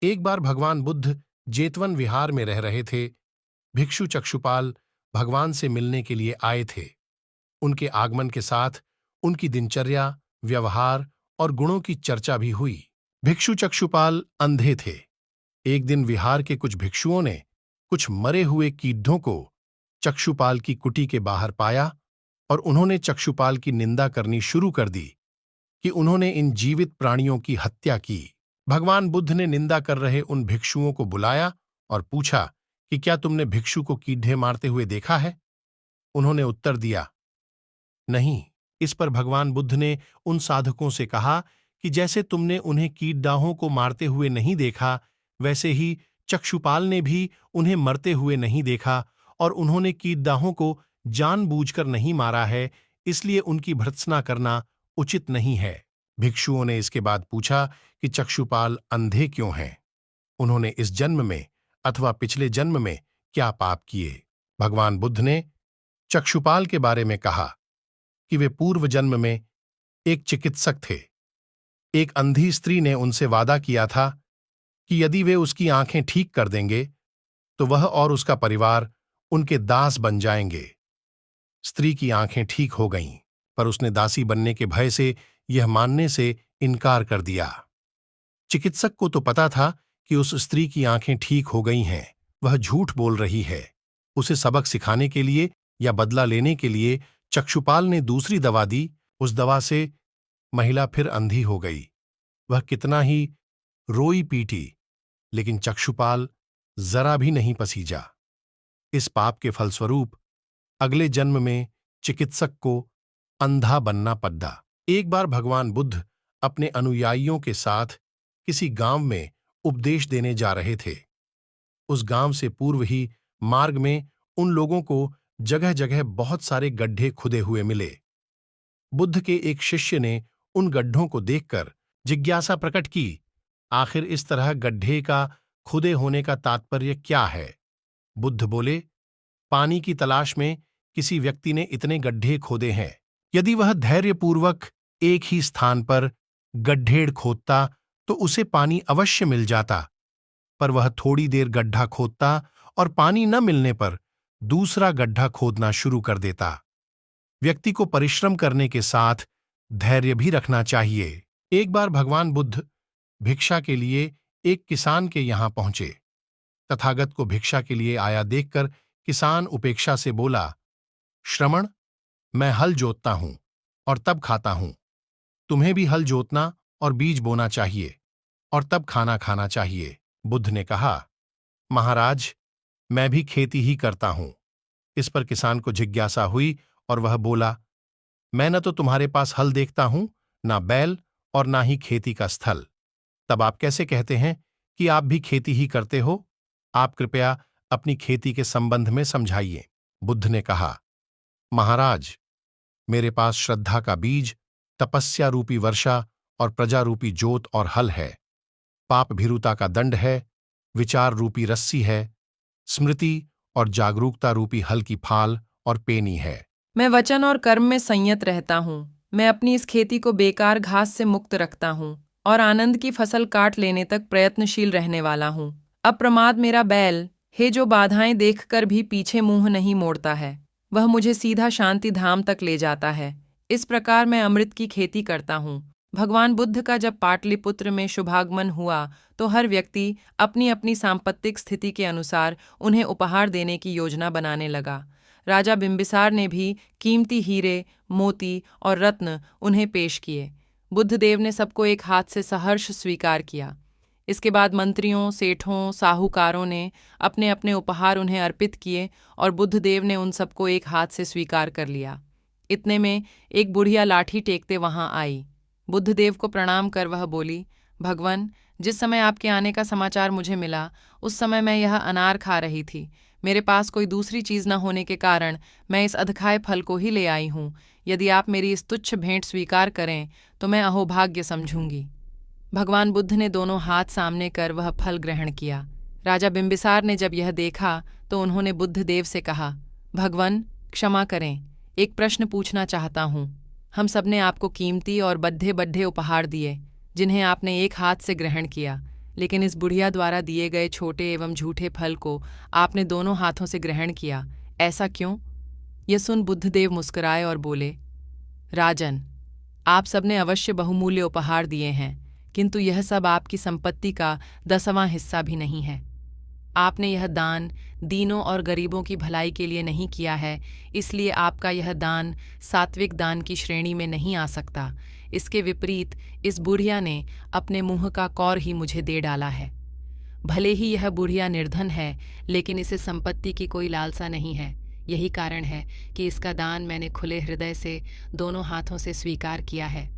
एक बार भगवान बुद्ध जेतवन विहार में रह रहे थे। भिक्षु चक्षुपाल भगवान से मिलने के लिए आए थे। उनके आगमन के साथ उनकी दिनचर्या, व्यवहार और गुणों की चर्चा भी हुई। भिक्षु चक्षुपाल अंधे थे। एक दिन विहार के कुछ भिक्षुओं ने कुछ मरे हुए कीड़ों को चक्षुपाल की कुटी के बाहर पाया और उन्होंने चक्षुपाल की निंदा करनी शुरू कर दी कि उन्होंने इन जीवित प्राणियों की हत्या की। भगवान बुद्ध ने निंदा कर रहे उन भिक्षुओं को बुलाया और पूछा कि क्या तुमने भिक्षु को कीड़े मारते हुए देखा है? उन्होंने उत्तर दिया, नहीं। इस पर भगवान बुद्ध ने उन साधकों से कहा कि जैसे तुमने उन्हें कीड़ों को मारते हुए नहीं देखा, वैसे ही चक्षुपाल ने भी उन्हें मरते हुए नहीं देखा और उन्होंने कीड़ों को जानबूझकर नहीं मारा है, इसलिए उनकी भर्त्सना करना उचित नहीं है। भिक्षुओं ने इसके बाद पूछा कि चक्षुपाल अंधे क्यों हैं? उन्होंने इस जन्म में अथवा पिछले जन्म में क्या पाप किए? भगवान बुद्ध ने चक्षुपाल के बारे में कहा कि वे पूर्व जन्म में एक चिकित्सक थे। एक अंधी स्त्री ने उनसे वादा किया था कि यदि वे उसकी आंखें ठीक कर देंगे तो वह और उसका परिवार उनके दास बन जाएंगे। स्त्री की आंखें ठीक हो गईं, पर उसने दासी बनने के भय से यह मानने से इनकार कर दिया। चिकित्सक को तो पता था कि उस स्त्री की आंखें ठीक हो गई हैं, वह झूठ बोल रही है। उसे सबक सिखाने के लिए या बदला लेने के लिए चक्षुपाल ने दूसरी दवा दी। उस दवा से महिला फिर अंधी हो गई। वह कितना ही रोई पीटी, लेकिन चक्षुपाल जरा भी नहीं पसीजा। इस पाप के फलस्वरूप अगले जन्म में चिकित्सक को अंधा बनना पड़ा। एक बार भगवान बुद्ध अपने अनुयायियों के साथ किसी गांव में उपदेश देने जा रहे थे। उस गांव से पूर्व ही मार्ग में उन लोगों को जगह जगह बहुत सारे गड्ढे खुदे हुए मिले। बुद्ध के एक शिष्य ने उन गड्ढों को देखकर जिज्ञासा प्रकट की, आखिर इस तरह गड्ढे का खुदे होने का तात्पर्य क्या है? बुद्ध बोले, पानी की तलाश में किसी व्यक्ति ने इतने गड्ढे खोदे हैं। यदि वह धैर्यपूर्वक एक ही स्थान पर गड्ढे खोदता तो उसे पानी अवश्य मिल जाता, पर वह थोड़ी देर गड्ढा खोदता और पानी न मिलने पर दूसरा गड्ढा खोदना शुरू कर देता। व्यक्ति को परिश्रम करने के साथ धैर्य भी रखना चाहिए। एक बार भगवान बुद्ध भिक्षा के लिए एक किसान के यहां पहुंचे। तथागत को भिक्षा के लिए आया देखकर किसान उपेक्षा से बोला, श्रमण, मैं हल जोतता हूं और तब खाता हूं। तुम्हें भी हल जोतना और बीज बोना चाहिए और तब खाना खाना चाहिए। बुद्ध ने कहा, महाराज, मैं भी खेती ही करता हूं। इस पर किसान को जिज्ञासा हुई और वह बोला, मैं न तो तुम्हारे पास हल देखता हूं, ना बैल और ना ही खेती का स्थल। तब आप कैसे कहते हैं कि आप भी खेती ही करते हो? आप कृपया अपनी खेती के संबंध में समझाइए। बुद्ध ने कहा, महाराज, मेरे पास श्रद्धा का बीज, तपस्या रूपी वर्षा और प्रजा रूपी जोत और हल है। पाप भीरुता का दंड है, विचार रूपी रस्सी है, स्मृति और जागरूकता रूपी हल की फाल और पेनी है। मैं वचन और कर्म में संयत रहता हूँ। मैं अपनी इस खेती को बेकार घास से मुक्त रखता हूँ और आनंद की फसल काट लेने तक प्रयत्नशील रहने वाला हूँ। अप्रमाद मेरा बैल है, जो बाधाएं देखकर भी पीछे मुंह नहीं मोड़ता है। वह मुझे सीधा शांति धाम तक ले जाता है। इस प्रकार मैं अमृत की खेती करता हूँ। भगवान बुद्ध का जब पाटलिपुत्र में शुभागमन हुआ तो हर व्यक्ति अपनी अपनी सांपत्तिक स्थिति के अनुसार उन्हें उपहार देने की योजना बनाने लगा। राजा बिंबिसार ने भी कीमती हीरे, मोती और रत्न उन्हें पेश किए। बुद्धदेव ने सबको एक हाथ से सहर्ष स्वीकार किया। इसके बाद मंत्रियों, सेठों, साहूकारों ने अपने अपने उपहार उन्हें अर्पित किए और बुद्धदेव ने उन सबको एक हाथ से स्वीकार कर लिया। इतने में एक बुढ़िया लाठी टेकते वहां आई। बुद्धदेव को प्रणाम कर वह बोली, भगवन, जिस समय आपके आने का समाचार मुझे मिला उस समय मैं यह अनार खा रही थी। मेरे पास कोई दूसरी चीज न होने के कारण मैं इस अधखाए फल को ही ले आई हूँ। यदि आप मेरी इस तुच्छ भेंट स्वीकार करें तो मैं अहोभाग्य समझूंगी। भगवान बुद्ध ने दोनों हाथ सामने कर वह फल ग्रहण किया। राजा बिंबिसार ने जब यह देखा तो उन्होंने बुद्धदेव से कहा, भगवन, क्षमा करें, एक प्रश्न पूछना चाहता हूँ। हम सबने आपको कीमती और बड्ढे बड्ढे उपहार दिए जिन्हें आपने एक हाथ से ग्रहण किया, लेकिन इस बुढ़िया द्वारा दिए गए छोटे एवं झूठे फल को आपने दोनों हाथों से ग्रहण किया, ऐसा क्यों? यह सुन बुद्धदेव मुस्कुराए और बोले, राजन, आप सबने अवश्य बहुमूल्य उपहार दिए हैं, किंतु यह सब आपकी संपत्ति का 10वां हिस्सा भी नहीं है। आपने यह दान दीनों और गरीबों की भलाई के लिए नहीं किया है, इसलिए आपका यह दान सात्विक दान की श्रेणी में नहीं आ सकता। इसके विपरीत इस बुढ़िया ने अपने मुंह का कौर ही मुझे दे डाला है। भले ही यह बुढ़िया निर्धन है, लेकिन इसे संपत्ति की कोई लालसा नहीं है। यही कारण है कि इसका दान मैंने खुले हृदय से दोनों हाथों से स्वीकार किया है।